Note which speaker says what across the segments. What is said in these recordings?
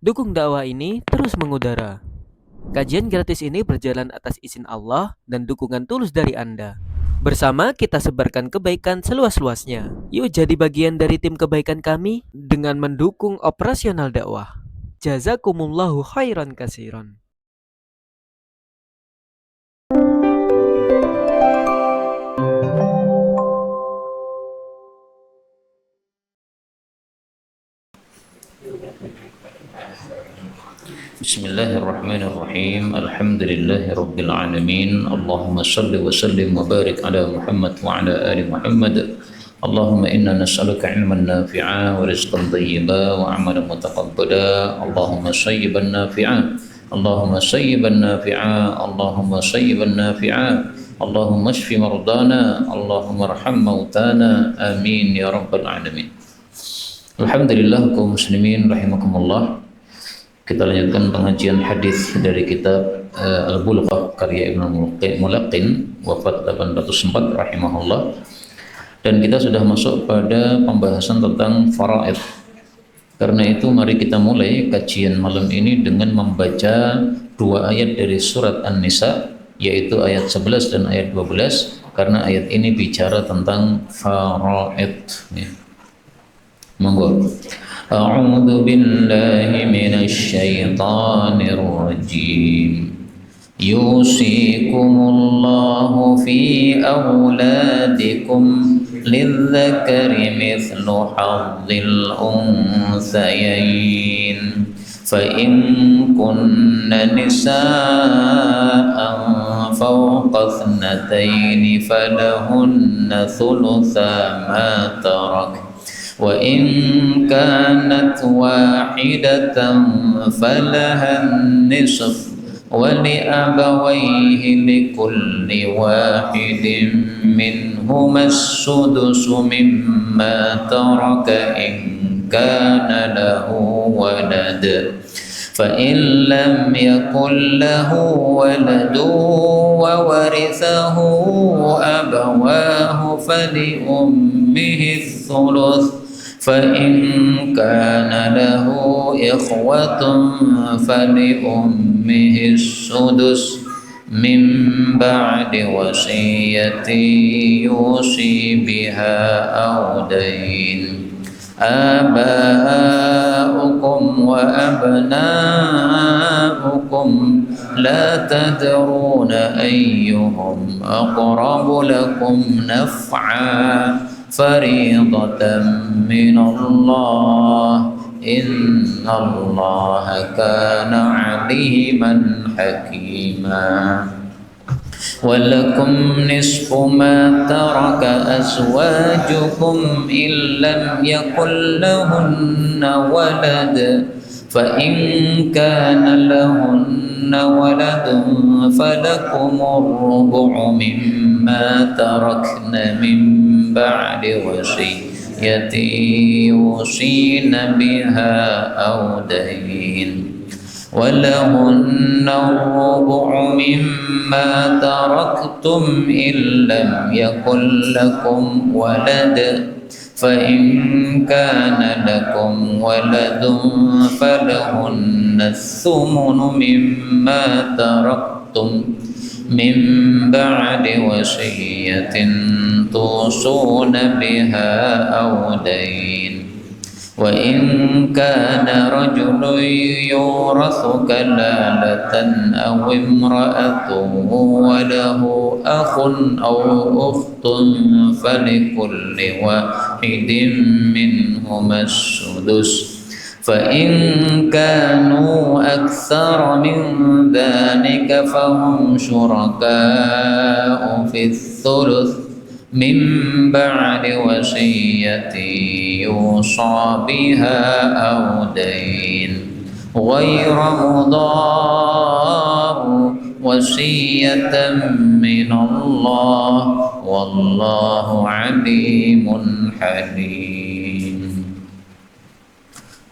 Speaker 1: Dukung dakwah ini terus mengudara. Kajian gratis ini berjalan atas izin Allah dan dukungan tulus dari Anda. Bersama kita sebarkan kebaikan seluas-luasnya. Yuk jadi bagian dari tim kebaikan kami dengan mendukung operasional dakwah. Jazakumullahu khairan kasiron.
Speaker 2: Bismillahirrahmanirrahim. Alhamdulillahi alamin. Allahumma salli wa sallim wa barik ala Muhammad wa ala ali Muhammad. Allahumma inna nas'aluka ilman nafi'a wa rizqan thayyiba wa amalan mutaqabbala. Allahumma sayyiban nafi'a. Allahumma sayyiban nafi'a. Allahumma sayyiban nafi'a. Allahumma shfi mardana. Allahumma arham mautana. Amin ya rabbal alamin. Alhamdulillah kaum muslimin rahimakumullah. Kita lanjutkan pengajian hadis dari kitab Al-Bulughah karya Ibnu Mulaqqin wafat 804 rahimahullah. Dan kita sudah masuk pada pembahasan tentang faraid. Karena itu mari kita mulai kajian malam ini dengan membaca dua ayat dari surat An-Nisa, yaitu ayat 11 dan ayat 12, karena ayat ini bicara tentang faraid. Monggo. A'udzu billahi minasy syaithanir rajim. Yusikumullahu fi auladikum lidzakari mithlu hadzil unthayain. Fa in kunna nisaa'an fawqa ithnatayn falahunna thulutha ma tarak. وإن كانت واحدة فلها النصف ولأبويه لكل واحد منهما السدس مما ترك إن كان له ولد فإن لم يكن له ولد وورثه أبواه فلأمه الثلث فإن كان له إخوة فلأمه السدس من بعد وصية يوصي بها أو دين. آباؤكم وأبناؤكم لا تدرون أيهم أقرب لكم نفعا فريضة من الله إن الله كان عليما حكيما. ولكم نصف ما ترك أزواجكم إن لم يكن لهن ولد فإن كان لهن ولد فلكم الربع مما تركن من بعد وصية يوصين بها أو دين. ولهن الربع مما تركتم إن لم يكن لكم ولد فإن كان لكم ولد فلهن الثمن مما تركتم من بعد وصية توصون بها أو دين. وإن كان رجل يورث كلالة أو امرأة وله أخ أو أخت فلكل واحد منهما السدس فإن كانوا أكثر من ذلك فهم شركاء في الثلث من بعد وصية يوصى بها أو دين غير مضار وصية من الله والله عليم حليم.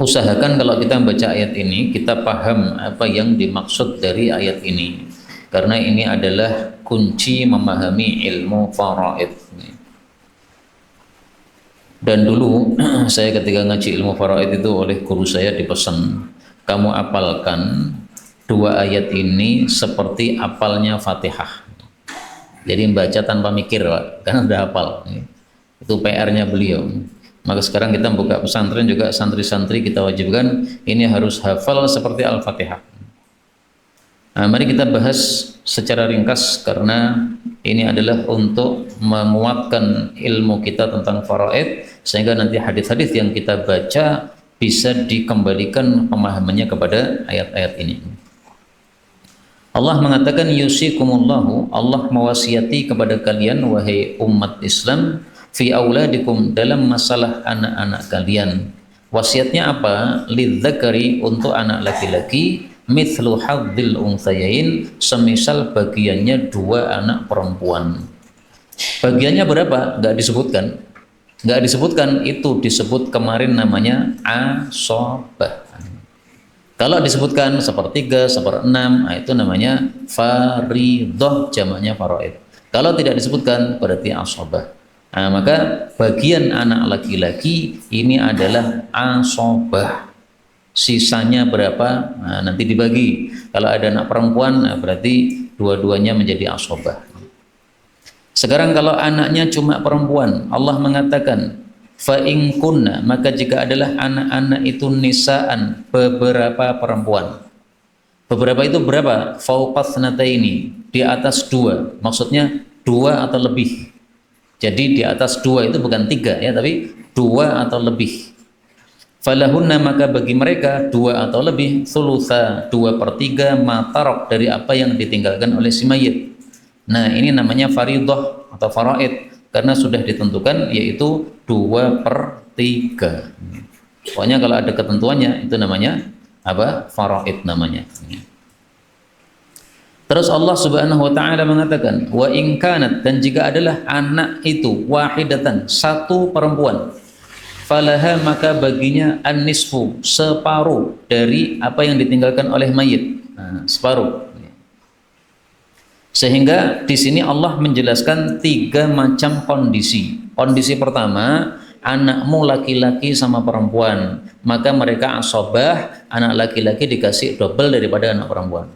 Speaker 2: Usahakan kalau kita membaca ayat ini kita paham apa yang dimaksud dari ayat ini, karena ini adalah kunci memahami ilmu faraid. Dan dulu saya ketika ngaji ilmu faraid itu oleh guru saya dipesan, kamu apalkan dua ayat ini seperti apalnya Fatihah. Jadi membaca tanpa mikir, Pak, karena udah hafal. Itu PR-nya beliau. Maka sekarang kita buka pesantren juga, santri-santri kita wajibkan ini harus hafal seperti Al-Fatihah. Nah, mari kita bahas secara ringkas karena ini adalah untuk menguatkan ilmu kita tentang faraid sehingga nanti hadis-hadis yang kita baca bisa dikembalikan pemahamannya kepada ayat-ayat ini. Allah mengatakan yusikumullahu, Allah mewasiati kepada kalian wahai umat Islam fi auladikum, dalam masalah anak-anak kalian. Wasiatnya apa? Lidzakari, untuk anak laki-laki, mithlu hadzil unthayain, semisal bagiannya dua anak perempuan. Bagiannya berapa? Enggak disebutkan. Enggak disebutkan, itu disebut kemarin namanya asobah. Kalau disebutkan sepertiga, seperenam, itu namanya faridoh, jamaknya faraid. Kalau tidak disebutkan berarti asobah. Nah, maka bagian anak laki-laki ini adalah asobah. Sisanya berapa? Nah, nanti dibagi. Kalau ada anak perempuan, nah berarti dua-duanya menjadi asobah. Sekarang kalau anaknya cuma perempuan, Allah mengatakan fa in kunna, maka jika adalah anak-anak itu nisaan, beberapa perempuan. Beberapa itu berapa? Fauqathnataini, di atas dua, maksudnya dua atau lebih. Jadi di atas dua itu bukan tiga ya, tapi dua atau lebih. Falahunna, maka bagi mereka dua atau lebih, thulutha, 2/3 matarok, dari apa yang ditinggalkan oleh si mayit. Nah, ini namanya faridah atau faraid karena sudah ditentukan, yaitu 2/3. Pokoknya kalau ada ketentuannya itu namanya apa? Faraid namanya. Terus Allah Subhanahu wa taala mengatakan wa in kanat, dan jika adalah anak itu wahidatan, satu perempuan, falaha, maka baginya an-nisfu, separuh dari apa yang ditinggalkan oleh mayit. Nah, separuh. Sehingga di sini Allah menjelaskan 3 macam kondisi. Kondisi pertama, anakmu laki-laki sama perempuan, maka mereka asobah, anak laki-laki dikasih double daripada anak perempuan.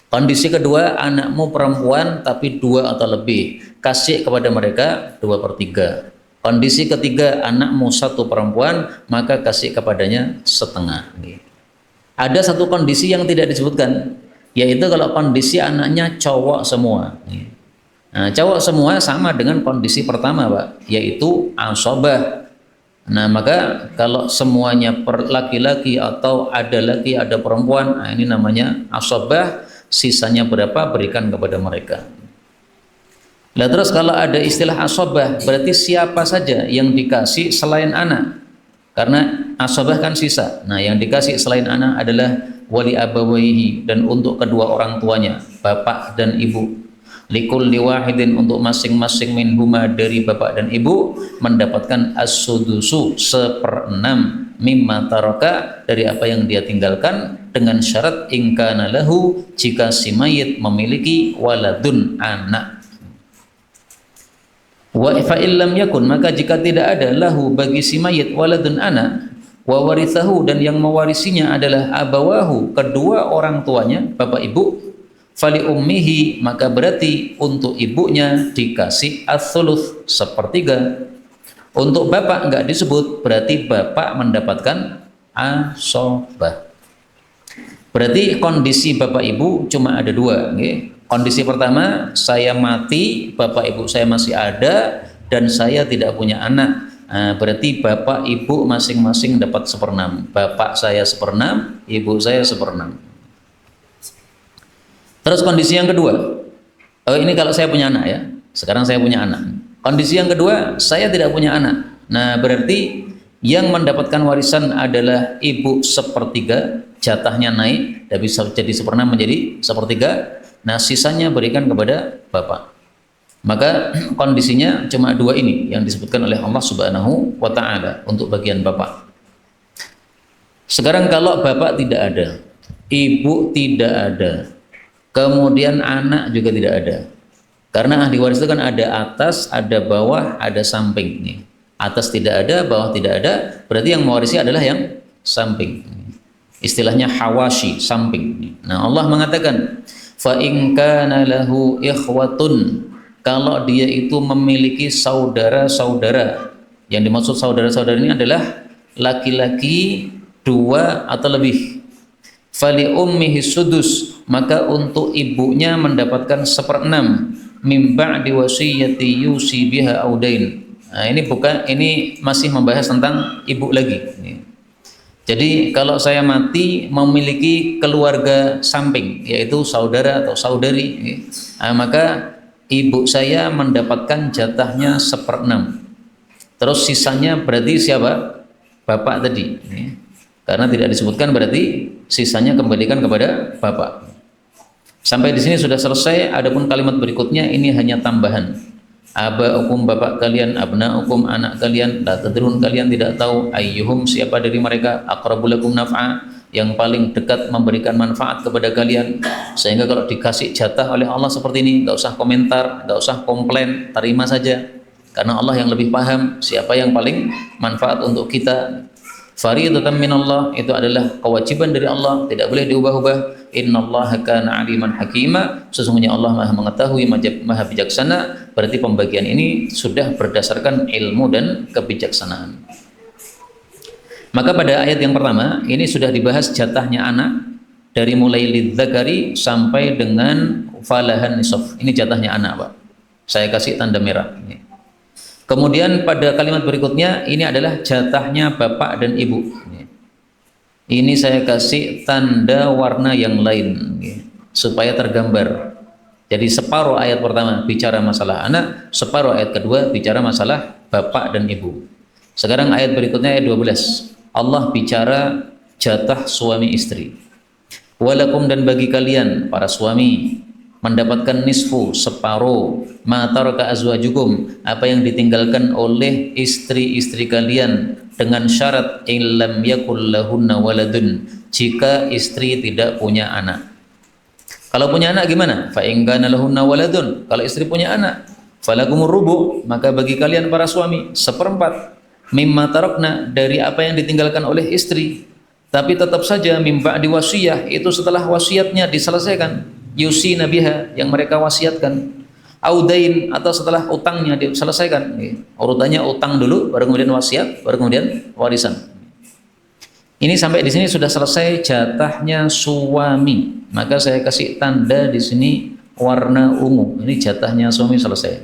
Speaker 2: Kondisi kedua, anakmu perempuan tapi 2 atau lebih, kasih kepada mereka 2/3. Kondisi ketiga, anakmu 1 perempuan, maka kasih kepadanya setengah. Ada satu kondisi yang tidak disebutkan, yaitu kalau kondisi anaknya cowok semua. Nah, cowok semua sama dengan kondisi pertama, Pak, yaitu asobah. Nah, maka kalau semuanya laki-laki atau ada laki ada perempuan, nah ini namanya asobah. Sisanya berapa berikan kepada mereka. Nah, terus kalau ada istilah asobah, berarti siapa saja yang dikasih selain anak, karena asobah kan sisa. Nah, yang dikasih selain anak adalah wali abawaihi, dan untuk kedua orang tuanya, bapak dan ibu. Likulli wahidin, untuk masing-masing minhuma, dari bapak dan ibu, mendapatkan as-sudusu, 1/6 mimma taraka, dari apa yang dia tinggalkan, dengan syarat ingkana lahu, jika si mayit memiliki waladun, anak. Wa fa illam yakun, maka jika tidak ada lahu bagi si mayit waladun, anak, wa warithahu, dan yang mewarisinya adalah abawahu, kedua orang tuanya, bapak ibu, fali ummihi, maka berarti untuk ibunya dikasih ats-tsuluts, 1/3. Untuk bapak enggak disebut, berarti bapak mendapatkan asobah. Berarti kondisi bapak ibu cuma ada 2. Kondisi pertama, saya mati, bapak ibu saya masih ada, dan saya tidak punya anak. Nah, berarti bapak ibu masing-masing dapat 1/6. Bapak saya 1/6, ibu saya 1/6. Terus kondisi yang kedua, ini kalau saya punya anak ya, sekarang saya punya anak. Kondisi yang kedua, saya tidak punya anak. Nah, berarti yang mendapatkan warisan adalah ibu 1/3, jatahnya naik, dari bisa jadi 1/6 menjadi 1/3. Nah, sisanya berikan kepada bapak. Maka kondisinya cuma 2 ini yang disebutkan oleh Allah Subhanahu wa taala untuk bagian bapak. Sekarang kalau bapak tidak ada, ibu tidak ada, kemudian anak juga tidak ada. Karena ahli waris itu kan ada atas, ada bawah, ada samping. Nih. Atas tidak ada, bawah tidak ada, berarti yang mewarisi adalah yang samping. Istilahnya hawashi, samping. Nah, Allah mengatakan, fa in kana lahu ikhwatun, kalau dia itu memiliki saudara-saudara. Yang dimaksud saudara-saudara ini adalah laki-laki dua atau lebih. Fali ummihi sudus, maka untuk ibunya mendapatkan 1/6 mim ba'di wasiyati yusi biha audain. Nah, ini masih membahas tentang ibu lagi. Jadi kalau saya mati memiliki keluarga samping, yaitu saudara atau saudari, maka ibu saya mendapatkan jatahnya 1/6. Terus sisanya berarti siapa? Bapak tadi. Karena tidak disebutkan, berarti sisanya kembalikan kepada bapak. Sampai di sini sudah selesai. Adapun kalimat berikutnya ini hanya tambahan. Aba'ukum, bapak kalian, abna'ukum, anak kalian, la tadrun, kalian tidak tahu, ayyuhum, siapa dari mereka, aqrabu lakum naf'a, yang paling dekat memberikan manfaat kepada kalian. Sehingga kalau dikasih jatah oleh Allah seperti ini, nggak usah komentar, nggak usah komplain, terima saja. Karena Allah yang lebih paham siapa yang paling manfaat untuk kita. Faridatan minallah, itu adalah kewajiban dari Allah, tidak boleh diubah-ubah. Innallaha kana aliman hakima, sesungguhnya Allah Maha mengetahui, Maha bijaksana. Berarti pembagian ini sudah berdasarkan ilmu dan kebijaksanaan. Maka pada ayat yang pertama ini sudah dibahas jatahnya anak dari mulai lidzakari sampai dengan falahan nisaf. Ini jatahnya anak, Pak. Saya kasih tanda merah ini. Kemudian pada kalimat berikutnya ini adalah jatahnya bapak dan ibu. Ini saya kasih tanda warna yang lain supaya tergambar. Jadi separuh ayat pertama bicara masalah anak, separuh ayat kedua bicara masalah bapak dan ibu. Sekarang ayat berikutnya ayat 12. Allah bicara jatah suami istri. Walakum, dan bagi kalian para suami, mendapatkan nisfu, separuh, ma taraka azwajukum, apa yang ditinggalkan oleh istri-istri kalian, dengan syarat illam yakul lahunna waladun, jika istri tidak punya anak. Kalau punya anak gimana? Fa in kana lahunna waladun, kalau istri punya anak, falakumur rubu, maka bagi kalian para suami 1/4 mimma tarakna, dari apa yang ditinggalkan oleh istri. Tapi tetap saja mim ba'di wasiyah, itu setelah wasiatnya diselesaikan, yusi nabiha, yang mereka wasiatkan, audain, atau setelah utangnya diselesaikan. Urutannya utang dulu, baru kemudian wasiat, baru kemudian warisan. Ini sampai di sini sudah selesai jatahnya suami. Maka saya kasih tanda di sini warna ungu. Ini jatahnya suami selesai.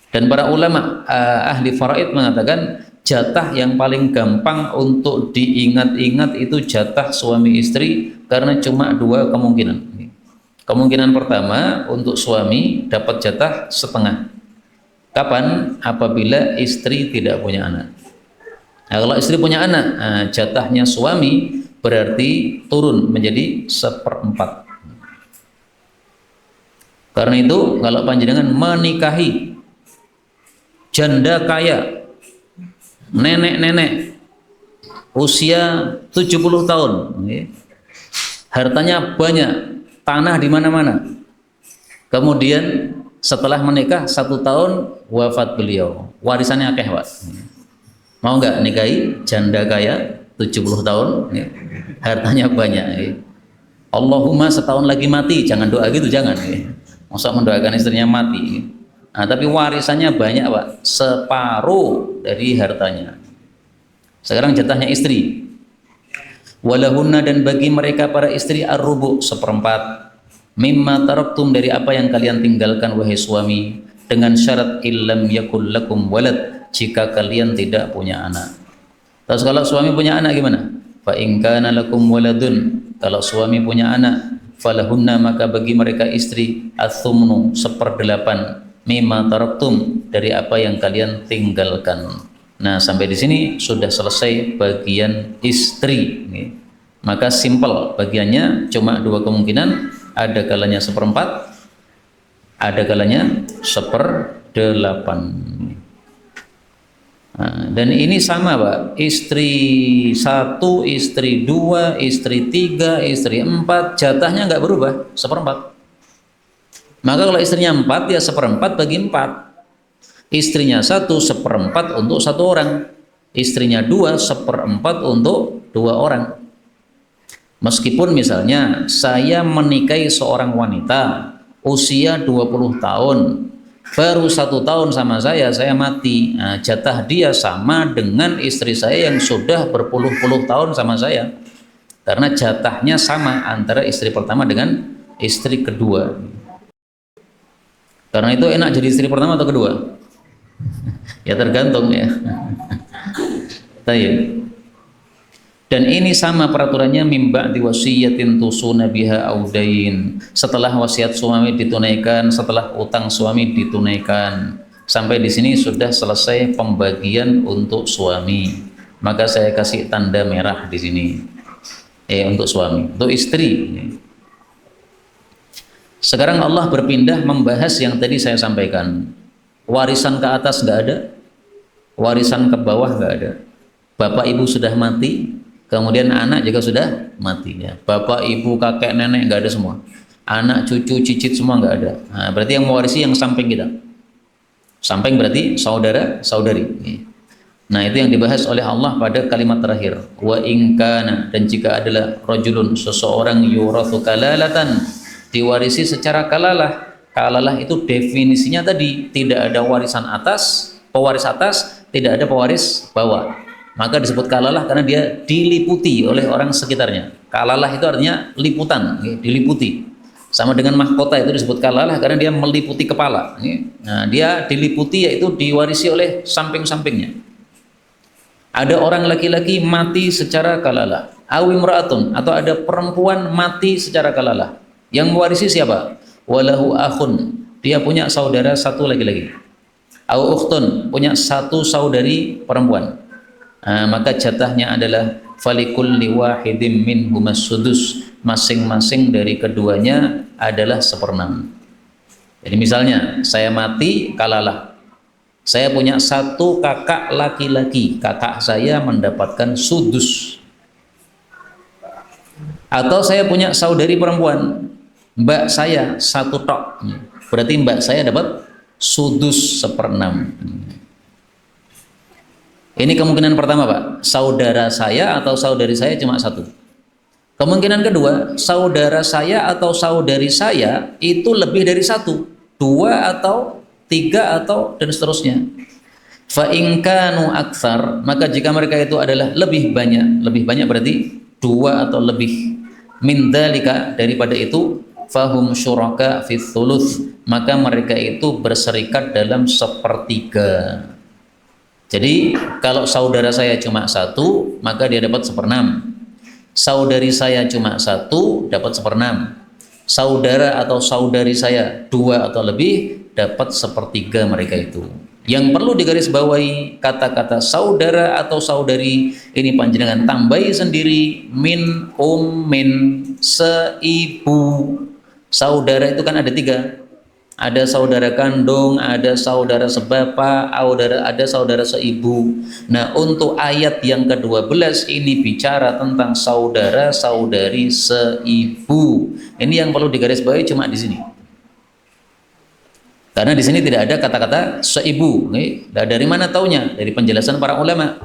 Speaker 2: Dan para ulama ahli faraid mengatakan jatah yang paling gampang untuk diingat-ingat itu jatah suami istri, karena cuma 2 kemungkinan. Kemungkinan pertama, untuk suami dapat jatah setengah. Kapan? Apabila istri tidak punya anak. Nah, kalau istri punya anak, jatahnya suami berarti turun menjadi 1/4. Karena itu kalau panjenengan menikahi janda kaya, nenek-nenek usia 70 tahun, hartanya banyak, tanah di mana-mana. Kemudian setelah menikah 1 tahun wafat beliau, warisannya akeh, Pak. Mau nggak nikahi janda kaya 70 tahun, hartanya banyak? Allahumma setahun lagi mati, jangan doa gitu, jangan. Masa mendoakan istrinya mati. Nah, tapi warisannya banyak, Pak, separuh dari hartanya. Sekarang jatahnya istri. Walahunna, dan bagi mereka para istri ar-rubu, 1/4 mimma taraktum, dari apa yang kalian tinggalkan wahai suami, dengan syarat illam yakul lakum walad, jika kalian tidak punya anak. Terus kalau suami punya anak gimana? Fa in kana lakum waladun, kalau suami punya anak, falahunna, maka bagi mereka istri athumnu, 1/8 mimma taraktum, dari apa yang kalian tinggalkan. Nah, sampai di sini sudah selesai bagian istri. Maka simpel bagiannya, cuma 2 kemungkinan, ada kalanya 1/4, ada kalanya 1/8. Nah, dan ini sama, Pak, istri 1, istri 2, istri 3, istri 4, jatahnya nggak berubah, 1/4. Maka kalau istrinya 4, ya 1/4 bagi 4. Istrinya 1, 1/4 untuk 1 orang. Istrinya 2, 1/4 untuk 2 orang. Meskipun misalnya saya menikahi seorang wanita usia 20 tahun, baru 1 tahun sama saya mati. Nah, jatah dia sama dengan istri saya yang sudah berpuluh-puluh tahun sama saya. Karena jatahnya sama antara istri pertama dengan istri kedua. Karena itu enak jadi istri pertama atau kedua? Ya tergantung ya. Tayyib. Dan ini sama peraturannya mimba di wasiyatin tusuna biha audain. Setelah wasiat suami ditunaikan, setelah utang suami ditunaikan. Sampai di sini sudah selesai pembagian untuk suami. Maka saya kasih tanda merah di sini. Untuk suami, untuk istri. Sekarang Allah berpindah membahas yang tadi saya sampaikan. Warisan ke atas nggak ada, warisan ke bawah nggak ada. Bapak ibu sudah mati, kemudian anak juga sudah mati ya. Bapak ibu kakek nenek nggak ada semua. Anak cucu cicit semua nggak ada. Nah, berarti yang mewarisi yang samping kita. Samping berarti saudara saudari. Nah itu yang dibahas oleh Allah pada kalimat terakhir. Wa ingkana, dan jika adalah rajulun, seseorang yurathu kalalatan, diwarisi secara kalalah. Kalalah itu definisinya tadi tidak ada warisan atas, pewaris atas, tidak ada pewaris bawah. Maka disebut kalalah karena dia diliputi oleh orang sekitarnya. Kalalah itu artinya liputan, diliputi. Sama dengan mahkota itu disebut kalalah karena dia meliputi kepala. Nah, dia diliputi yaitu diwarisi oleh samping-sampingnya. Ada orang laki-laki mati secara kalalah, awimraatun, atau ada perempuan mati secara kalalah. Yang mewarisi siapa? Walahu akhun, dia punya saudara satu laki-laki. Au ukhtun, punya satu saudari perempuan. Nah, maka jatahnya adalah falikulli wahidin minhumas sudus, masing-masing dari keduanya adalah 1/6. Jadi misalnya saya mati kalalah, saya punya satu kakak laki-laki, kakak saya mendapatkan sudus. Atau saya punya saudari perempuan, mbak saya satu tok, berarti mbak saya dapat sudus 1/6. Ini kemungkinan pertama Pak, saudara saya atau saudari saya cuma satu. Kemungkinan kedua, saudara saya atau saudari saya itu lebih dari satu, 2 atau 3 atau dan seterusnya. Fa in kanu aktsar, maka jika mereka itu adalah lebih banyak berarti 2 atau lebih, min dzalika, daripada itu, fahum syuraka fi thuluts, maka mereka itu berserikat dalam 1/3. Jadi kalau saudara saya cuma satu, maka dia dapat 1/6. Saudari saya cuma satu, dapat 1/6. Saudara atau saudari saya 2 atau lebih, dapat 1/3 mereka itu. Yang perlu digarisbawahi, kata-kata saudara atau saudari ini panjenengan tambahi sendiri, min ummin, seibu. Saudara itu kan ada 3, ada saudara kandung, ada saudara sebapak, ada saudara seibu. Nah untuk ayat yang ke-12 ini bicara tentang saudara saudari seibu. Ini yang perlu digarisbawahi cuma di sini. Karena di sini tidak ada kata-kata seibu. Dari mana taunya? Dari penjelasan para ulama.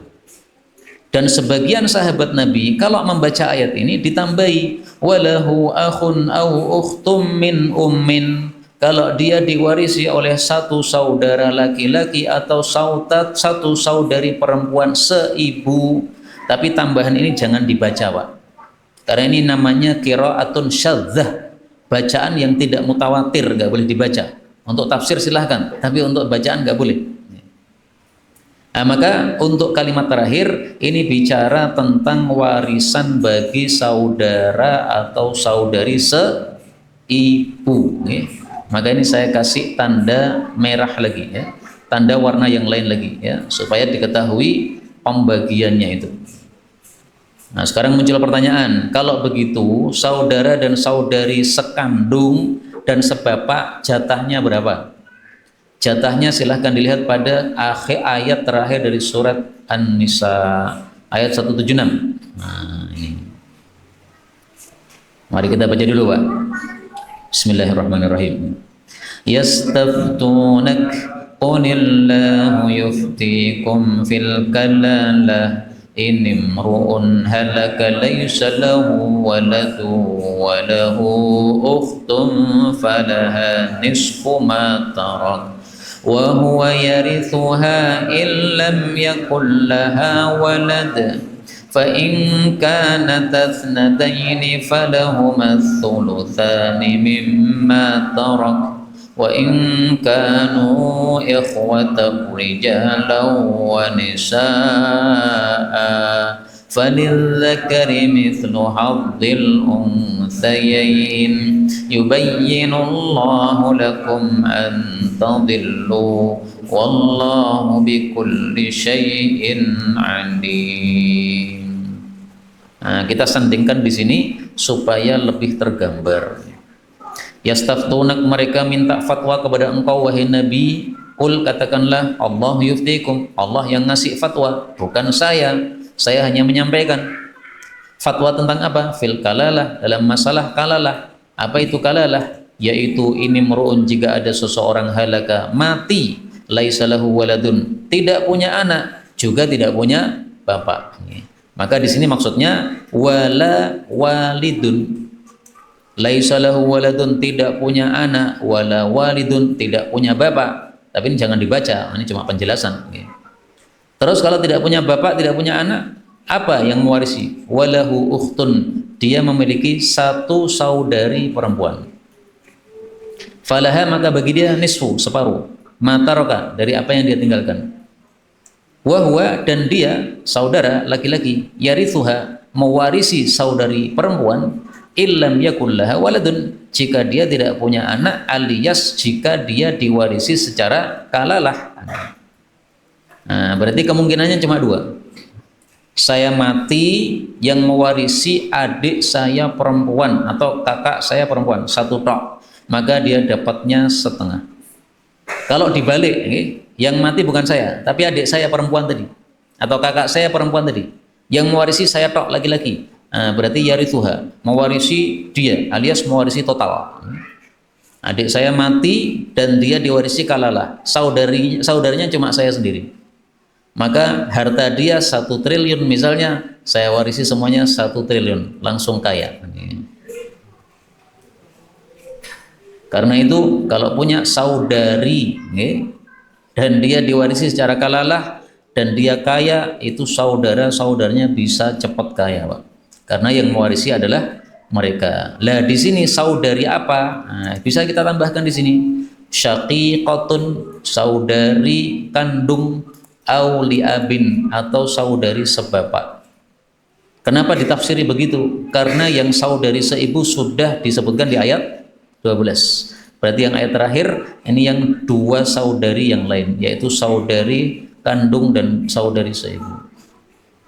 Speaker 2: Dan sebagian sahabat Nabi kalau membaca ayat ini ditambahi walahu akhun au ukhtum min ummin. Kalau dia diwarisi oleh satu saudara laki-laki atau satu saudari perempuan seibu. Tapi tambahan ini jangan dibaca Pak. Karena ini namanya qiraatun syadzah. Bacaan yang tidak mutawatir, nggak boleh dibaca. Untuk tafsir silahkan, tapi untuk bacaan nggak boleh. Nah, maka untuk kalimat terakhir ini bicara tentang warisan bagi saudara atau saudari seibu. Maka ini saya kasih tanda merah lagi ya, tanda warna yang lain lagi ya, supaya diketahui pembagiannya itu. Nah sekarang muncul pertanyaan, kalau begitu saudara dan saudari sekandung dan sebapak jatahnya berapa? Jatahnya silahkan dilihat pada akhir ayat terakhir dari surat An-Nisa ayat 176. Nah ini, mari kita baca dulu Pak. Bismillahirrahmanirrahim. Yastaftunak qulillahu yuftikum fil kalalah in imru'un halaka laysa lahu waladun wa lahu ukhtun falaha nisfu ma tarak wa huwa yarithuha in lam yakul laha walad fa in kanat ithnatayn falahuma thuluthani mimma tarak wa in kanu ikhwatan rijalan wa nisaa falidzakari mithlu haddil unthayain yubayyinullahu lakum an tadillu wallahu bikulli syai'in alim. Nah, kita sandingkan di sini supaya lebih tergambar. Yastaftunak, mereka minta fatwa kepada engkau wahai Nabi. Qul, katakanlah, Allah yuftikum, Allah yang ngasih fatwa, bukan saya hanya menyampaikan. Fatwa tentang apa? Fil kalalah, dalam masalah kalalah. Apa itu kalalah? Yaitu ini meru'un, jika ada seseorang halaka, mati, laisa lahu waladun, tidak punya anak, juga tidak punya bapak. Maka di sini maksudnya wala walidun, laisa lahu waladun, tidak punya anak, wala walidun, tidak punya bapak. Tapi ini jangan dibaca, ini cuma penjelasan. Terus kalau tidak punya bapak, tidak punya anak, apa yang mewarisi? Walahu ukhtun, dia memiliki satu saudari perempuan. Falaha, maka bagi dia nisfu, separuh, mataroka, dari apa yang dia tinggalkan. Wahwa, dan dia saudara laki-laki, yarithuha, mewarisi saudari perempuan, illam yakullaha waladun, jika dia tidak punya anak, alias jika dia diwarisi secara kalalah. Nah, berarti kemungkinannya cuma dua. Saya mati, yang mewarisi adik saya perempuan atau kakak saya perempuan, satu tok, maka dia dapatnya setengah. Kalau dibalik, yang mati bukan saya, tapi adik saya perempuan tadi, atau kakak saya perempuan tadi, yang mewarisi saya tok laki-laki, berarti yarithuha, mewarisi dia, alias mewarisi total. Adik saya mati dan dia diwarisi kalalah, saudarinya cuma saya sendiri, maka harta dia 1 triliun misalnya, saya warisi semuanya 1 triliun, langsung kaya. Karena itu kalau punya saudari dan dia diwarisi secara kalalah dan dia kaya, itu saudaranya bisa cepat kaya, Pak. Karena yang mewarisi adalah mereka. Lah di sini saudari apa? Nah, bisa kita tambahkan di sini syaqiqatun, saudari kandung, auli abin, atau saudari sebapak. Kenapa ditafsiri begitu? Karena yang saudari seibu sudah disebutkan di ayat 12. Berarti yang ayat terakhir ini yang dua saudari yang lain, yaitu saudari kandung dan saudari seibu.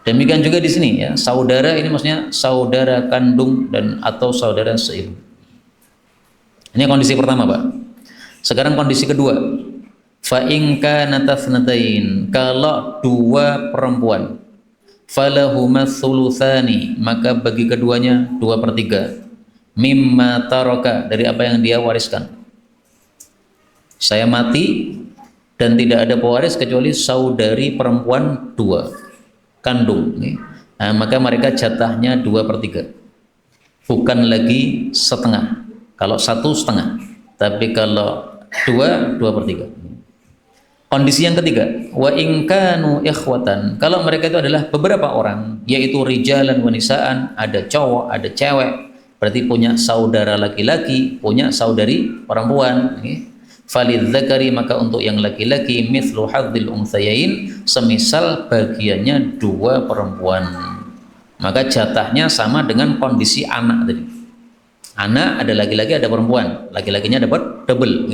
Speaker 2: Demikian juga di sini ya, saudara ini maksudnya saudara kandung dan atau saudara seibu. Ini kondisi pertama, Pak. Sekarang kondisi kedua. Fa in kanat tsnatain, kalau dua perempuan, falahuma tsulutsani, maka bagi keduanya 2/3 mimma taraka, dari apa yang dia wariskan. Saya mati dan tidak ada pewaris kecuali saudari perempuan 2 kandung, nah, maka mereka jatahnya 2/3, bukan lagi setengah. Kalau 1/2, tapi kalau 2/3. Kondisi yang ketiga, wa in kanu ikhwatan, kalau mereka itu adalah beberapa orang, yaitu rijalan wa nisaan, ada cowok, ada cewek, berarti punya saudara laki-laki, punya saudari perempuan. Falidzakari, maka untuk yang laki-laki, mithlu hadzil unthayain, semisal bagiannya 2 perempuan, maka jatahnya sama dengan kondisi anak tadi. Anak ada laki-laki ada perempuan, laki-lakinya dapat double.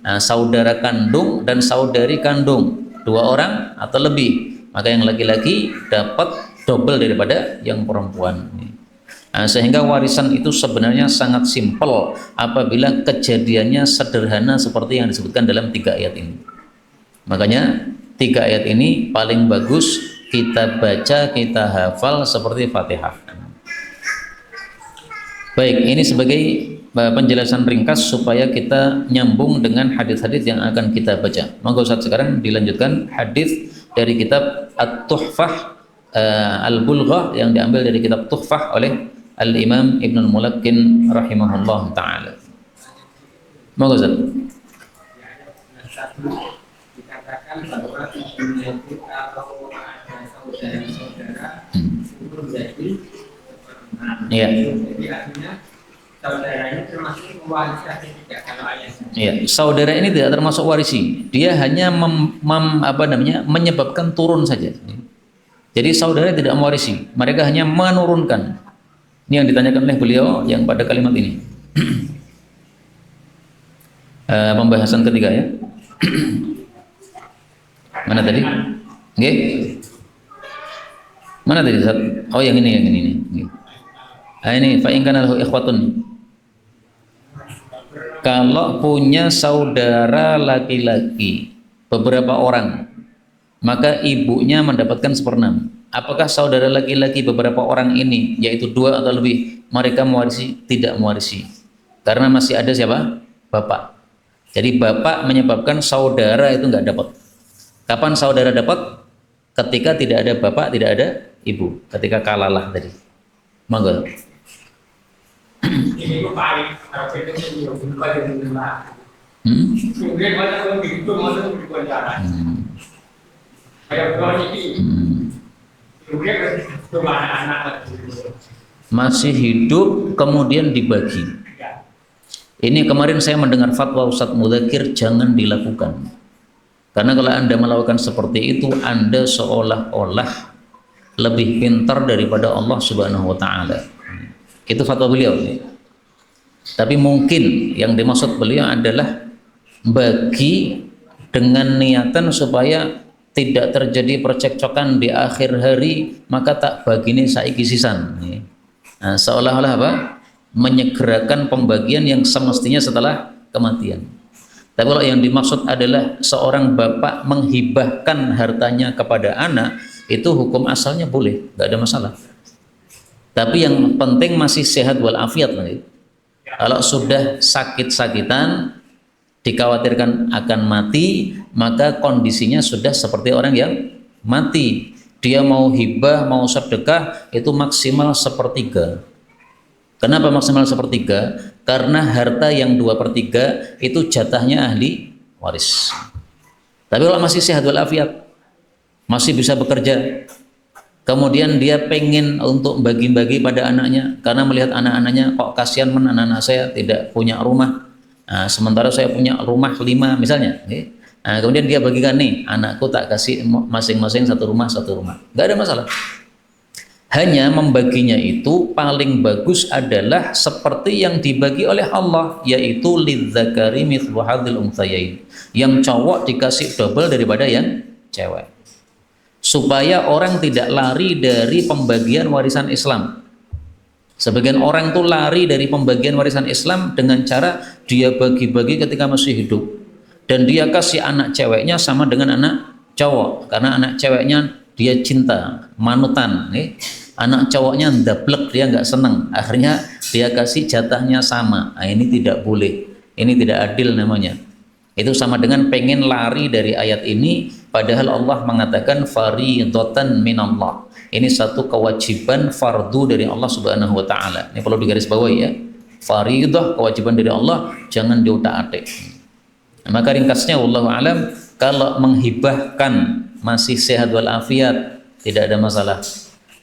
Speaker 2: Nah, saudara kandung dan saudari kandung 2 orang atau lebih, maka yang laki-laki dapat double daripada yang perempuan. Nah, sehingga warisan itu sebenarnya sangat simpel apabila kejadiannya sederhana seperti yang disebutkan dalam 3 ayat ini. Makanya 3 ayat ini paling bagus kita baca, kita hafal seperti Fatihah. Baik, ini sebagai penjelasan ringkas supaya kita nyambung dengan hadis-hadis yang akan kita baca. Monggo Ustaz sekarang dilanjutkan hadis dari kitab At-Tuhfah Al-Bulghah yang diambil dari kitab Tuhfah oleh Al-Imam Ibnul Mulakkin rahimahullah taala. Monggo Ustaz.
Speaker 3: Satu, dikatakan bahwa ibunya itu kalau ada saudara-saudara itu menjadi seperempat.
Speaker 2: Iya.
Speaker 3: Jadi artinya saudaranya termasuk mewarisi atau tidak kalau ayahnya.
Speaker 2: Iya, saudara ini tidak termasuk warisi. Dia hanya menyebabkan turun saja. Jadi saudara tidak mewarisi, mereka hanya menurunkan. Ini yang ditanyakan oleh beliau yang pada kalimat ini. Pembahasan ketiga ya. Mana tadi? Oke. Mana tadi? Oh yang ini nih. Ini fa in kana lahu ikhwatun. Kalau punya saudara laki-laki beberapa orang, maka ibunya mendapatkan 1/6. Apakah saudara laki-laki beberapa orang ini, yaitu 2 atau lebih, mereka mewarisi? Tidak mewarisi, karena masih ada siapa? Bapak. Jadi bapak menyebabkan saudara itu nggak dapat. Kapan saudara dapat? Ketika tidak ada bapak, tidak ada ibu. Ketika kalalah tadi. Monggo.
Speaker 3: Ini paling kalau itu bukan yang benar. Kemudian mana pun begitu mana pun berjalan. Kayak kalau ini. Kemudian kemana anak
Speaker 2: masih hidup kemudian dibagi. Ini kemarin saya mendengar fatwa Ustadz Mudzakir, jangan dilakukan. Karena kalau Anda melakukan seperti itu, Anda seolah-olah lebih pintar daripada Allah Subhanahu wa taala. Itu fatwa beliau. Tapi mungkin yang dimaksud beliau adalah bagi dengan niatan supaya tidak terjadi percekcokan di akhir hari, maka tak bagine saiki sisan. Nah, seolah-olah apa? Menyegerakan pembagian yang semestinya setelah kematian. Tapi kalau yang dimaksud adalah seorang bapak menghibahkan hartanya kepada anak, itu hukum asalnya boleh, nggak ada masalah. Tapi yang penting masih sehat walafiat. Kalau sudah sakit-sakitan, dikhawatirkan akan mati, maka kondisinya sudah seperti orang yang mati. Dia mau hibah, mau sedekah, itu maksimal 1/3. Kenapa maksimal 1/3? Karena harta yang 2/3 itu jatahnya ahli waris. Tapi kalau masih sehat walafiat, masih bisa bekerja, kemudian dia pengen untuk bagi-bagi pada anaknya, karena melihat anak-anaknya, kok kasihan anak-anak saya tidak punya rumah. Nah, sementara saya punya rumah 5 misalnya. Nah, kemudian dia bagikan, nih anakku tak kasih masing-masing 1 rumah, 1 rumah. Nggak ada masalah. Hanya membaginya itu paling bagus adalah seperti yang dibagi oleh Allah, yaitu lidzakari mithlu hadzil unthayain. Yang cowok dikasih double daripada yang cewek. Supaya orang tidak lari dari pembagian warisan Islam. Sebagian orang tuh lari dari pembagian warisan Islam dengan cara dia bagi-bagi ketika masih hidup. Dan dia kasih anak ceweknya sama dengan anak cowok. Karena anak ceweknya dia cinta, manutan. Anak cowoknya ndablek, dia nggak seneng. Akhirnya dia kasih jatahnya sama. Nah, ini tidak boleh. Ini tidak adil namanya. Itu sama dengan pengen lari dari ayat ini, padahal Allah mengatakan faridatan minallah. Ini satu kewajiban fardu dari Allah Subhanahu wa taala. Ini perlu digarisbawahi ya. Faridah, kewajiban dari Allah, jangan diutak-atik. Nah, maka ringkasnya wallahu alam, kalau menghibahkan masih sehat walafiat tidak ada masalah.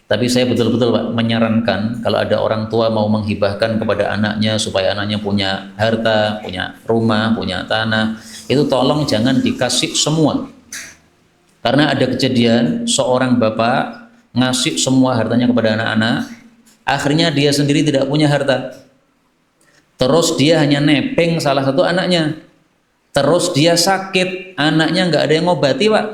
Speaker 2: Tapi saya betul-betul Pak menyarankan kalau ada orang tua mau menghibahkan kepada anaknya supaya anaknya punya harta, punya rumah, punya tanah, itu tolong jangan dikasih semua. Karena ada kejadian seorang bapak ngasih semua hartanya kepada anak-anak, akhirnya dia sendiri tidak punya harta. Terus dia hanya nepeng salah satu anaknya. Terus dia sakit, anaknya nggak ada yang ngobati Pak.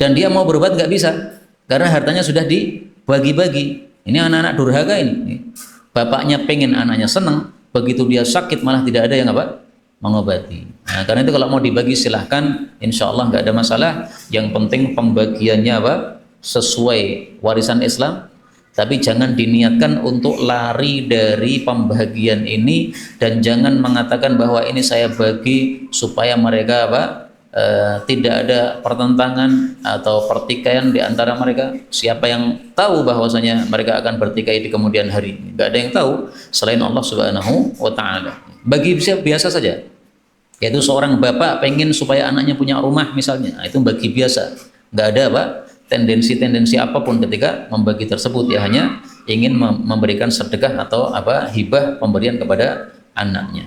Speaker 2: Dan dia mau berobat nggak bisa. Karena hartanya sudah dibagi-bagi. Ini anak-anak durhaka ini. Bapaknya pengen anaknya senang, begitu dia sakit malah tidak ada yang apa? Mengobati. Nah, karena itu kalau mau dibagi silahkan, insya Allah nggak ada masalah. Yang penting pembagiannya apa? Sesuai warisan Islam. Tapi jangan diniatkan untuk lari dari pembagian ini, dan jangan mengatakan bahwa ini saya bagi supaya mereka apa? tidak ada pertentangan atau pertikaian di antara mereka. Siapa yang tahu bahwasanya mereka akan bertikai di kemudian hari? Nggak ada yang tahu selain Allah Subhanahu wa Ta'ala. Bagi biasa saja, yaitu seorang bapak pengen supaya anaknya punya rumah misalnya, itu bagi biasa. Nggak ada apa tendensi apapun ketika membagi tersebut, ya hanya ingin memberikan sedekah atau apa hibah pemberian kepada anaknya.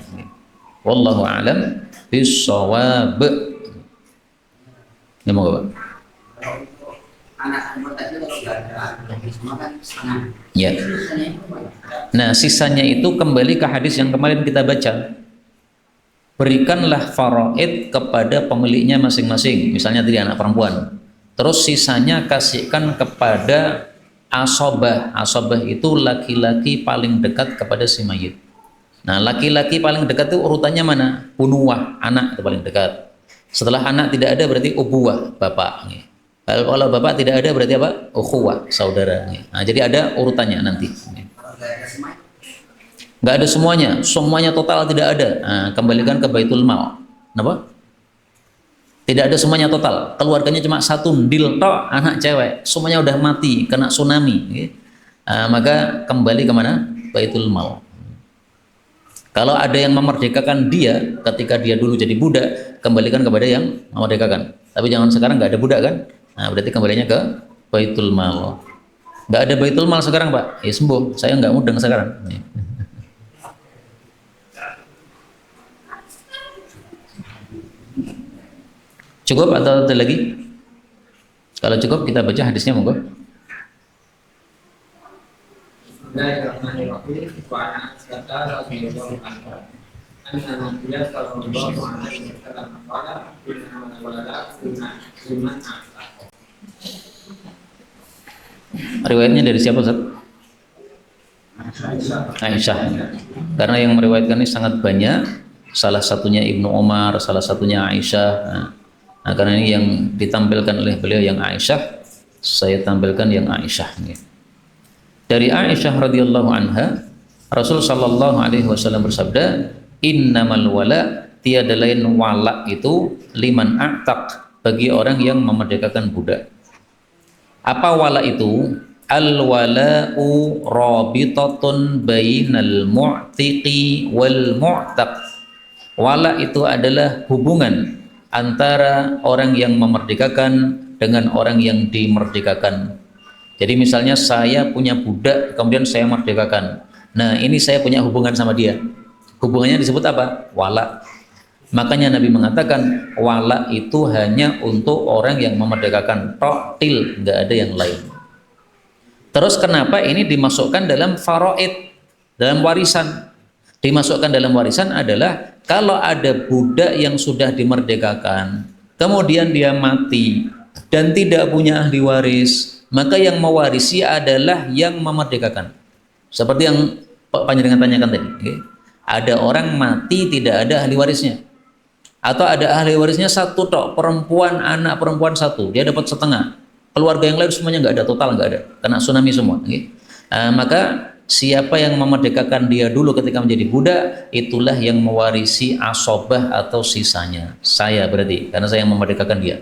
Speaker 2: Wallahu a'lam bishawab. Ya, moga, Pak.
Speaker 4: Anak anggota itu kalau nggak ada semua kan setengah.
Speaker 2: Ya. Nah, sisanya itu kembali ke hadis yang kemarin kita baca. Berikanlah faraid kepada pemiliknya masing-masing. Misalnya tadi anak perempuan. Terus sisanya kasihkan kepada asobah. Asobah itu laki-laki paling dekat kepada si mayit. Nah, laki-laki paling dekat itu urutannya mana? Bunuah, anak itu paling dekat. Setelah anak tidak ada berarti ubuwah, bapak. Kalau bapak tidak ada berarti apa? Ukhuwah, saudara. Nah, jadi ada urutannya nanti. Nggak ada semuanya total tidak ada. Nah, kembalikan ke Baitul Mal. Kenapa? Tidak ada semuanya total. Keluarganya cuma satu ndil tok, anak cewek. Semuanya udah mati, kena tsunami. Maka kembali kemana? Baitul Mal. Kalau ada yang memerdekakan dia ketika dia dulu jadi budak, kembalikan kepada yang memerdekakan. Tapi jangan sekarang nggak ada budak kan? Nah, berarti kembalinya ke Baitul Mal. Nggak ada Baitul Mal sekarang, Pak? Ya sembuh. Saya nggak mudeng sekarang. Cukup atau ada lagi? Kalau cukup kita baca hadisnya, monggo.
Speaker 3: Bismillahirrahmanirrahim. Wa ana as'ala radhiyallahu anhu. Anna Nabiya sallallahu alaihi wasallam qala inna walada sunnah
Speaker 2: Riwayatnya dari siapa, Ustaz? Aisyah. Karena yang meriwayatkan ini sangat banyak. Salah satunya Ibnu Umar, salah satunya Aisyah. Nah, karena ini yang ditampilkan oleh beliau yang Aisyah, saya tampilkan yang Aisyah. Dari Aisyah radhiyallahu anha, Rasul sallallahu alaihi wasallam bersabda, "Innamal wala, tiada lain wala itu liman a'taq, bagi orang yang memerdekakan budak." Apa wala itu? Al-wala'u rabitatun bainal mu'tiqi wal mu'taq. Wala itu adalah hubungan antara orang yang memerdekakan dengan orang yang dimerdekakan. Jadi misalnya saya punya budak, kemudian saya merdekakan. Nah, ini saya punya hubungan sama dia. Hubungannya disebut apa? Wala. Makanya Nabi mengatakan wala itu hanya untuk orang yang memerdekakan. To'til, nggak ada yang lain. Terus kenapa ini dimasukkan dalam faraid, dalam warisan? Dimasukkan dalam warisan adalah kalau ada budak yang sudah dimerdekakan, kemudian dia mati dan tidak punya ahli waris, maka yang mewarisi adalah yang memerdekakan. Seperti yang Pak Panjenengan tanyakan tadi, okay? Ada orang mati tidak ada ahli warisnya, atau ada ahli warisnya satu tok, perempuan, anak perempuan satu, dia dapat setengah, keluarga yang lain semuanya nggak ada, total nggak ada, kena tsunami semua. Okay? Maka siapa yang memerdekakan dia dulu ketika menjadi budak, itulah yang mewarisi asobah atau sisanya. Saya berarti, karena saya yang memerdekakan dia.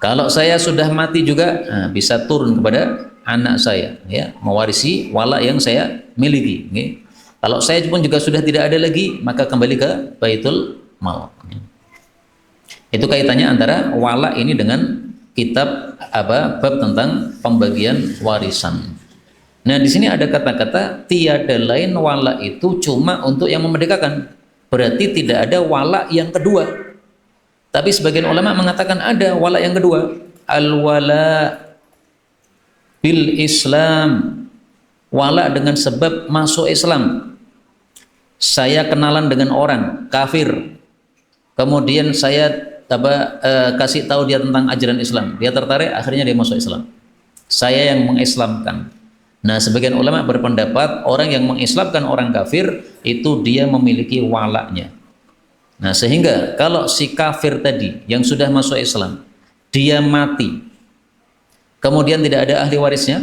Speaker 2: Kalau saya sudah mati juga, bisa turun kepada anak saya, ya, mewarisi wala yang saya miliki. Okay? Kalau saya pun juga sudah tidak ada lagi, maka kembali ke Baitul Mal. Itu kaitannya antara wala ini dengan kitab bab tentang pembagian warisan. Nah, di sini ada kata-kata tiada lain wala itu cuma untuk yang memerdekakan. Berarti tidak ada wala yang kedua. Tapi sebagian ulama mengatakan ada wala yang kedua. Al-wala bil Islam. Wala dengan sebab masuk Islam. Saya kenalan dengan orang kafir. Kemudian saya kasih tahu dia tentang ajaran Islam. Dia tertarik, akhirnya dia masuk Islam. Saya yang mengislamkan. Nah, sebagian ulama berpendapat orang yang mengislamkan orang kafir itu dia memiliki walanya. Nah, sehingga kalau si kafir tadi yang sudah masuk Islam, dia mati, kemudian tidak ada ahli warisnya,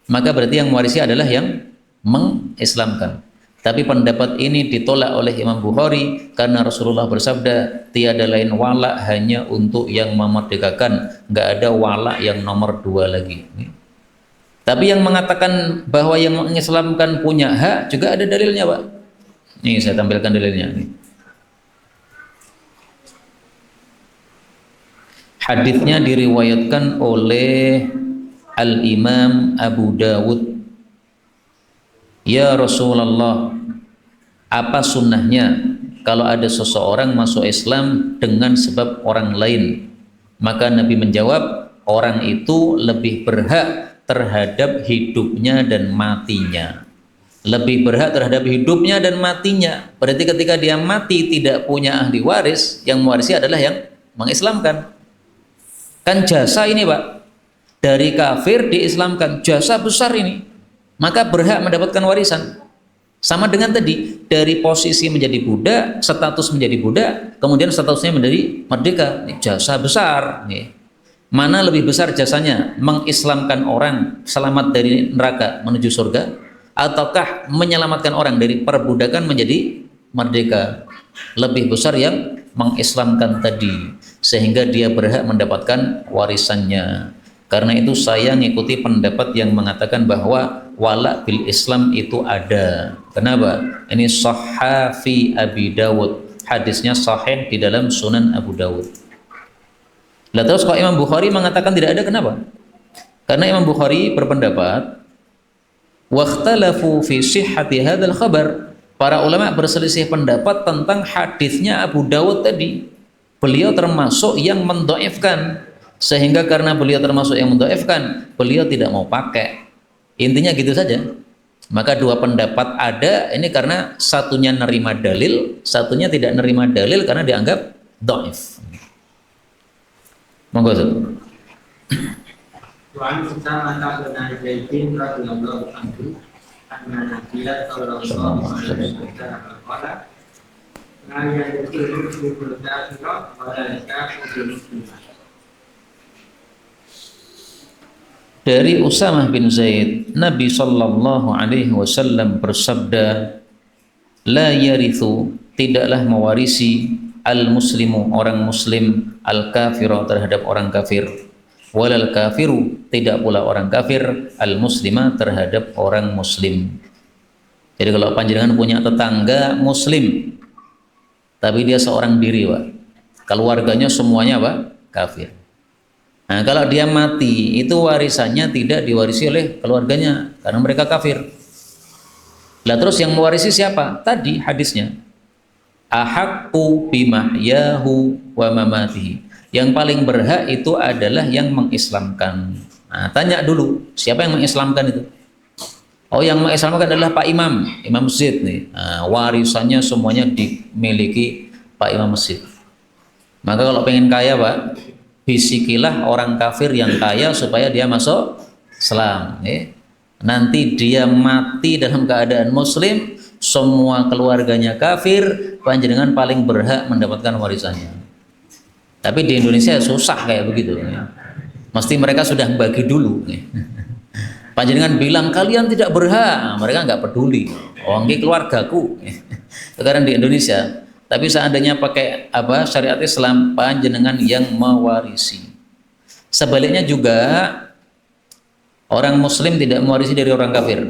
Speaker 2: maka berarti yang mewarisi adalah yang mengislamkan. Tapi pendapat ini ditolak oleh Imam Bukhari karena Rasulullah bersabda, tiada lain wala hanya untuk yang memerdekakan, nggak ada wala yang nomor 2 lagi. Tapi yang mengatakan bahwa yang mengislamkan punya hak juga ada dalilnya, Pak. Nih saya tampilkan dalilnya. Hadisnya diriwayatkan oleh Al-Imam Abu Dawud. Ya Rasulullah, apa sunnahnya kalau ada seseorang masuk Islam dengan sebab orang lain? Maka Nabi menjawab, orang itu lebih berhak terhadap hidupnya dan matinya. Lebih berhak terhadap hidupnya dan matinya. Berarti ketika dia mati tidak punya ahli waris, yang mewarisi adalah yang mengislamkan. Kan jasa ini, Pak, dari kafir diislamkan, jasa besar ini, maka berhak mendapatkan warisan. Sama dengan tadi, dari posisi menjadi budak, status menjadi budak, kemudian statusnya menjadi merdeka. Ini jasa besar. Mana lebih besar jasanya? Mengislamkan orang selamat dari neraka menuju surga, ataukah menyelamatkan orang dari perbudakan menjadi merdeka? Lebih besar yang mengislamkan tadi, sehingga dia berhak mendapatkan warisannya. Karena itu saya ngikuti pendapat yang mengatakan bahwa wala bil Islam itu ada. Kenapa? Ini sahih fi Abi Dawud. Hadisnya sahih di dalam Sunan Abu Dawud. Lah terus kalau Imam Bukhari mengatakan tidak ada, kenapa? Karena Imam Bukhari berpendapat waqtalafu fi sihhati hadzal khabar. Para ulama berselisih pendapat tentang hadisnya Abu Dawud tadi. Beliau termasuk yang mendhaifkan. Sehingga karena beliau termasuk yang mendhaifkan, beliau tidak mau pakai. Intinya gitu saja. Maka dua pendapat ada, ini karena satunya nerima dalil, satunya tidak nerima dalil karena dianggap dhaif. Monggo.
Speaker 3: Tuhan kita mata benar Zaidin radhiyallahu anhu anna Nabiya sallallahu alaihi wasallam berkata, "La yadkhulu fi al-kafira wa la yadkhulu fi
Speaker 2: Dari Usamah bin Zaid, Nabi sallallahu alaihi wasallam bersabda, la yarithu, tidaklah mewarisi al-muslimu, orang muslim, al-kafiru, terhadap orang kafir, walal kafiru, tidak pula orang kafir, al-muslima, terhadap orang muslim. Jadi kalau panjenengan punya tetangga muslim tapi dia seorang diri, Pak, keluarganya semuanya apa? Kafir. Nah, kalau dia mati, itu warisannya tidak diwarisi oleh keluarganya karena mereka kafir. Lah terus yang mewarisi siapa? Tadi hadisnya, ahaqqu bimahyahu wa mamatihi. Yang paling berhak itu adalah yang mengislamkan. Nah, tanya dulu, siapa yang mengislamkan itu? Oh, yang mengislamkan adalah Pak Imam, Imam Masjid nih. Nah, warisannya semuanya dimiliki Pak Imam Masjid. Maka kalau pengen kaya, Pak, bisikilah orang kafir yang kaya supaya dia masuk Islam. Nanti dia mati dalam keadaan muslim, semua keluarganya kafir, panjenengan paling berhak mendapatkan warisannya. Tapi di Indonesia susah kayak begitu. Mesti mereka sudah bagi dulu. Panjenengan bilang kalian tidak berhak, mereka nggak peduli. Oh, ini keluargaku. Sekarang di Indonesia. Tapi seandainya pakai apa syariat Islam, panjenengan yang mewarisi. Sebaliknya juga orang muslim tidak mewarisi dari orang kafir.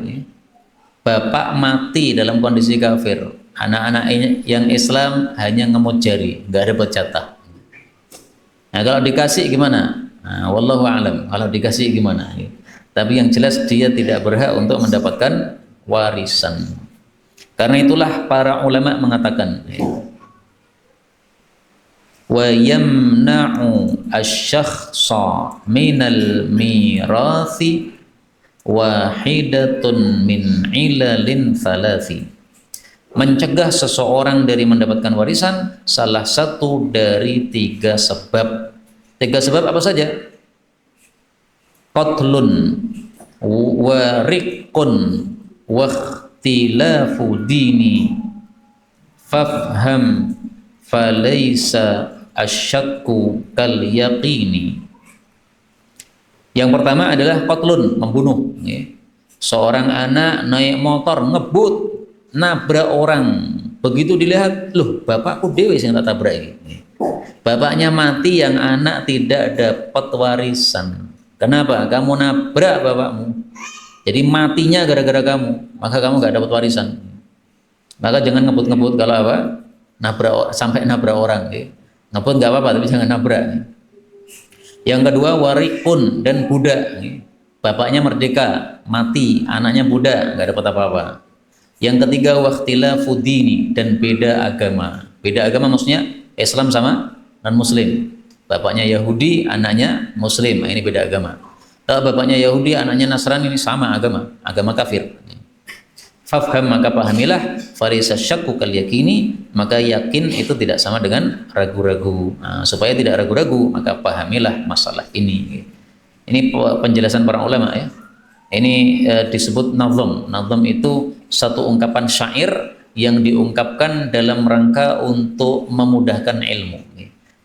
Speaker 2: Bapak mati dalam kondisi kafir, anak-anak yang Islam hanya ngemut jari, nggak ada jatah. Nah, kalau dikasih gimana? Nah, wallahu a'lam. Kalau dikasih gimana? Tapi yang jelas dia tidak berhak untuk mendapatkan warisan. Karena itulah para ulama mengatakan, wa yamna'u asy-syakhsa minal mirathi wahidatun min ilalin thalathi. Mencegah seseorang dari mendapatkan warisan salah satu dari 3 sebab. 3 sebab apa saja? Qatlun wa riqqun wa ikhtilafu dini fafham falaysa asyakku kal yaqini. Yang pertama adalah qatlun, membunuh. Seorang anak naik motor ngebut nabrak orang. Begitu dilihat, loh bapakku dewe yang tak tabrak ini. Bapaknya mati, yang anak tidak dapat warisan. Kenapa? Kamu nabrak bapakmu. Jadi matinya gara-gara kamu, maka kamu gak dapat warisan. Maka jangan ngebut-ngebut kalau apa? Sampai nabrak orang. Ngebut gak apa-apa, tapi jangan nabrak. Yang kedua, warikun dan budak. Bapaknya merdeka, mati, anaknya budak, nggak dapat apa-apa. Yang ketiga, wakhtilafu dini, dan beda agama. Beda agama maksudnya Islam sama non-Muslim. Bapaknya Yahudi, anaknya Muslim. Nah, ini beda agama. Kalau bapaknya Yahudi, anaknya Nasrani, ini sama agama kafir. Fafham, maka pahamilah, farisa syakku kal yakini, maka yakin itu tidak sama dengan ragu-ragu. Nah, supaya tidak ragu-ragu, maka pahamilah masalah ini. Ini penjelasan para ulama ya. Ini disebut nazam. Nazam itu satu ungkapan syair yang diungkapkan dalam rangka untuk memudahkan ilmu.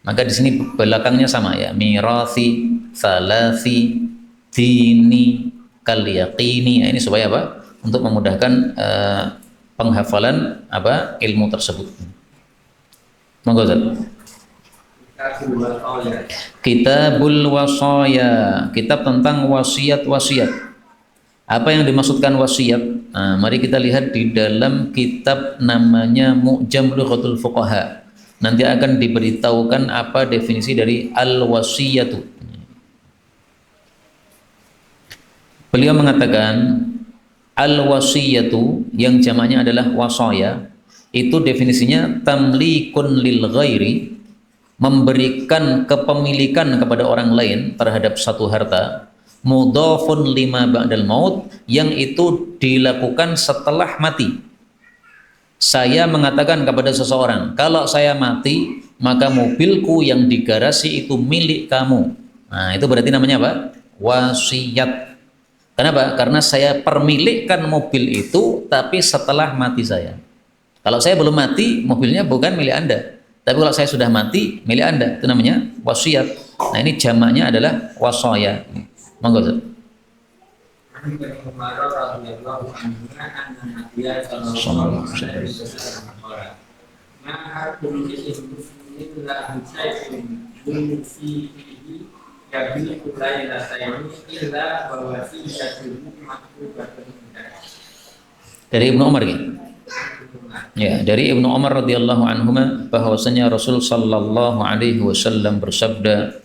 Speaker 2: Maka di sini belakangnya sama ya. Mirathi, salasi, dini, kal yaqini. Nah, ini supaya apa? Untuk memudahkan penghafalan ilmu tersebut. Monggo Ustaz. Kitabul Wasaya, kitab tentang wasiat-wasiat. Apa yang dimaksudkan wasiat? Nah, mari kita lihat di dalam kitab namanya Mu'jam Lughatul Fuqaha. Nanti akan diberitahukan apa definisi dari al-wasiyatu. Beliau mengatakan al-wasiyatu, yang jamaknya adalah wasaya, itu definisinya tamlikun lil ghairi, memberikan kepemilikan kepada orang lain terhadap satu harta, mudhafun lima ba'dal maut, yang itu dilakukan setelah mati. Saya mengatakan kepada seseorang, kalau saya mati, maka mobilku yang di garasi itu milik kamu. Nah, itu berarti namanya apa? Wasiat. Kenapa? Karena saya permilikkan mobil itu, tapi setelah mati saya. Kalau saya belum mati, mobilnya bukan milik Anda. Tapi kalau saya sudah mati, milik Anda. Itu namanya wasiat. Nah, ini jamaknya adalah wasaya. Monggo, Ustaz. Dari Ibnu Umar gitu. Ya, dari Ibnu Umar radhiyallahu anhuma bahwasanya Rasul sallallahu alaihi wasallam bersabda,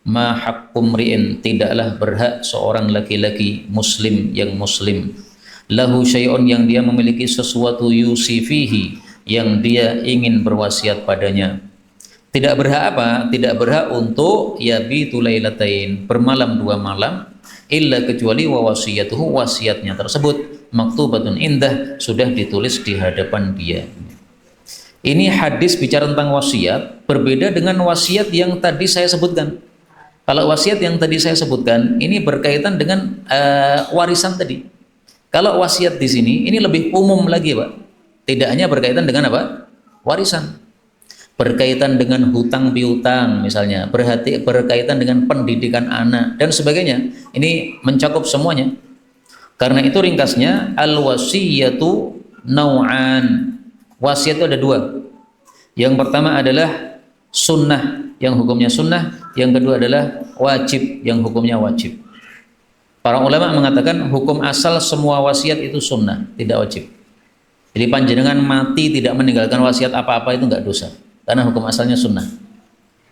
Speaker 2: "Ma haqqum ri'in, tidaklah berhak seorang laki-laki muslim yang muslim, lahu syai'un, yang dia memiliki sesuatu, yusifihi, yang dia ingin berwasiat padanya." Tidak berhak apa? Tidak berhak untuk yabitu lailatain, bermalam 2 malam, illa kecuali wa wasiyatuhu, wasiatnya tersebut maktubatun indah, sudah ditulis di hadapan dia. Ini hadis bicara tentang wasiat, berbeda dengan wasiat yang tadi saya sebutkan. Kalau wasiat yang tadi saya sebutkan, ini berkaitan dengan warisan tadi. Kalau wasiat di sini, ini lebih umum lagi, Pak. Tidak hanya berkaitan dengan apa? Warisan. Berkaitan dengan hutang piutang misalnya, berkaitan dengan pendidikan anak dan sebagainya. Ini mencakup semuanya. Karena itu ringkasnya al-wasiyatu nau'an. Wasiat itu ada 2. Yang pertama adalah sunnah, yang hukumnya sunnah. Yang kedua adalah wajib, yang hukumnya wajib. Para ulama mengatakan hukum asal semua wasiat itu sunnah, tidak wajib. Jadi panjenengan mati tidak meninggalkan wasiat apa-apa itu enggak dosa, karena hukum asalnya sunnah.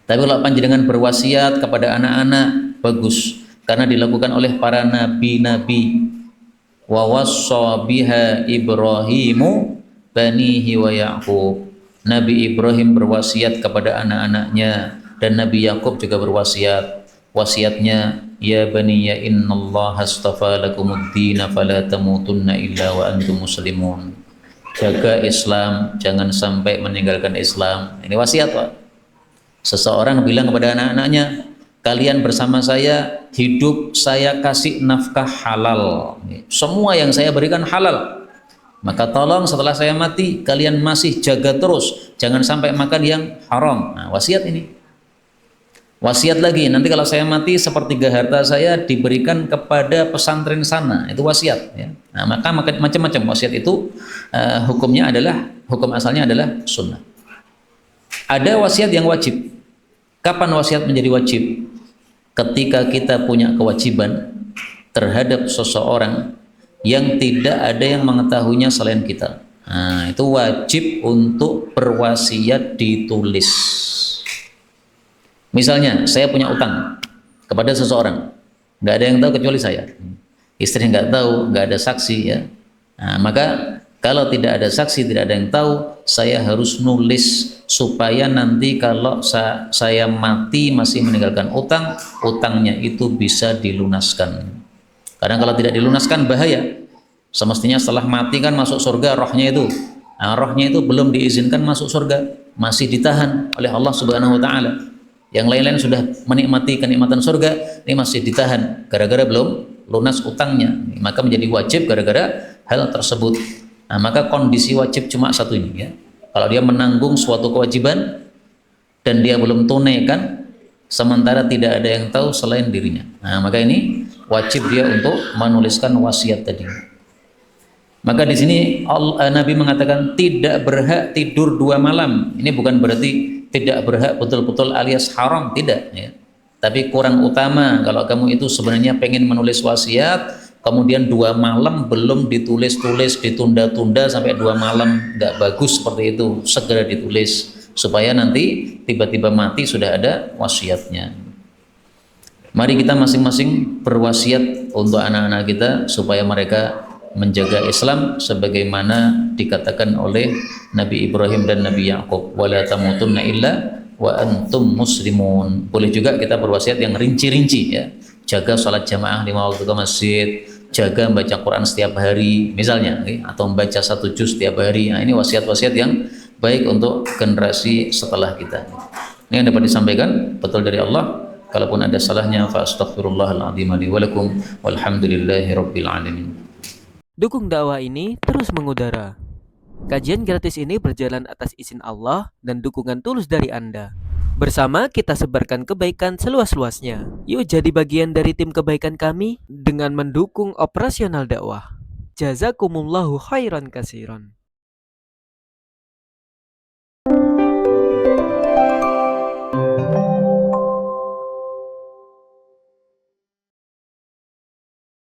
Speaker 2: Tapi kalau panjenengan berwasiat kepada anak-anak, bagus, karena dilakukan oleh para nabi-nabi. Wa wassa biha Ibrahimu banihi wa Ya'qub. Nabi Ibrahim berwasiat kepada anak-anaknya, dan Nabi Yakub juga berwasiat. Wasiatnya, ya baniya innallaha astafa lakumuddina fala tamutunna illa wa antum muslimun. Jaga Islam, jangan sampai meninggalkan Islam. Ini wasiat, Pak. Seseorang bilang kepada anak-anaknya, kalian bersama saya hidup, saya kasih nafkah halal. Semua yang saya berikan halal. Maka tolong setelah saya mati, kalian masih jaga terus, jangan sampai makan yang haram. Nah, wasiat ini. Wasiat lagi, nanti kalau saya mati sepertiga harta saya diberikan kepada pesantren sana, itu wasiat ya. Nah, maka macam-macam wasiat itu hukumnya adalah, hukum asalnya adalah sunnah. Ada wasiat yang wajib. Kapan wasiat menjadi wajib? Ketika kita punya kewajiban terhadap seseorang yang tidak ada yang mengetahuinya selain kita. Nah, itu wajib untuk berwasiat ditulis. Misalnya, saya punya utang kepada seseorang, nggak ada yang tahu kecuali saya. Istri nggak tahu, nggak ada saksi ya. Nah, maka kalau tidak ada saksi, tidak ada yang tahu, saya harus nulis supaya nanti kalau saya mati masih meninggalkan utang, utangnya itu bisa dilunaskan. Karena kalau tidak dilunaskan bahaya. Semestinya setelah mati kan masuk surga rohnya itu. Nah, rohnya itu belum diizinkan masuk surga, masih ditahan oleh Allah Subhanahu wa taala. Yang lain-lain sudah menikmati kenikmatan surga, ini masih ditahan gara-gara belum lunas utangnya. Maka menjadi wajib gara-gara hal tersebut. Nah, maka kondisi wajib cuma satu ini ya. Kalau dia menanggung suatu kewajiban dan dia belum tunaikan, sementara tidak ada yang tahu selain dirinya. Nah, maka ini wajib dia untuk menuliskan wasiat tadi. Maka di sini Nabi mengatakan tidak berhak tidur 2 malam. Ini bukan berarti tidak berhak betul-betul alias haram, tidak ya. Tapi kurang utama kalau kamu itu sebenarnya pengen menulis wasiat, kemudian 2 malam belum ditulis-tulis, ditunda-tunda sampai 2 malam, nggak bagus seperti itu. Segera ditulis supaya nanti tiba-tiba mati sudah ada wasiatnya. Mari kita masing-masing berwasiat untuk anak-anak kita supaya mereka menjaga Islam sebagaimana dikatakan oleh Nabi Ibrahim dan Nabi Yakub, wala tamutunna illa wa antum muslimun. Boleh juga kita berwasiat yang rinci-rinci ya. Jaga sholat jamaah 5 waktu ke masjid, jaga membaca Quran setiap hari misalnya, atau membaca 1 juz setiap hari. Nah, ini wasiat-wasiat yang baik untuk generasi setelah kita. Ini yang dapat disampaikan betul dari Allah. Kalaupun ada salahnya fa astaghfirullahaladzim li wa lakum walhamdulillahi rabbil alamin.
Speaker 1: Dukung dakwah ini terus mengudara. Kajian gratis ini berjalan atas izin Allah dan dukungan tulus dari Anda. Bersama kita sebarkan kebaikan seluas-luasnya. Yuk jadi bagian dari tim kebaikan kami dengan mendukung operasional dakwah. Jazakumullahu khairan katsiran.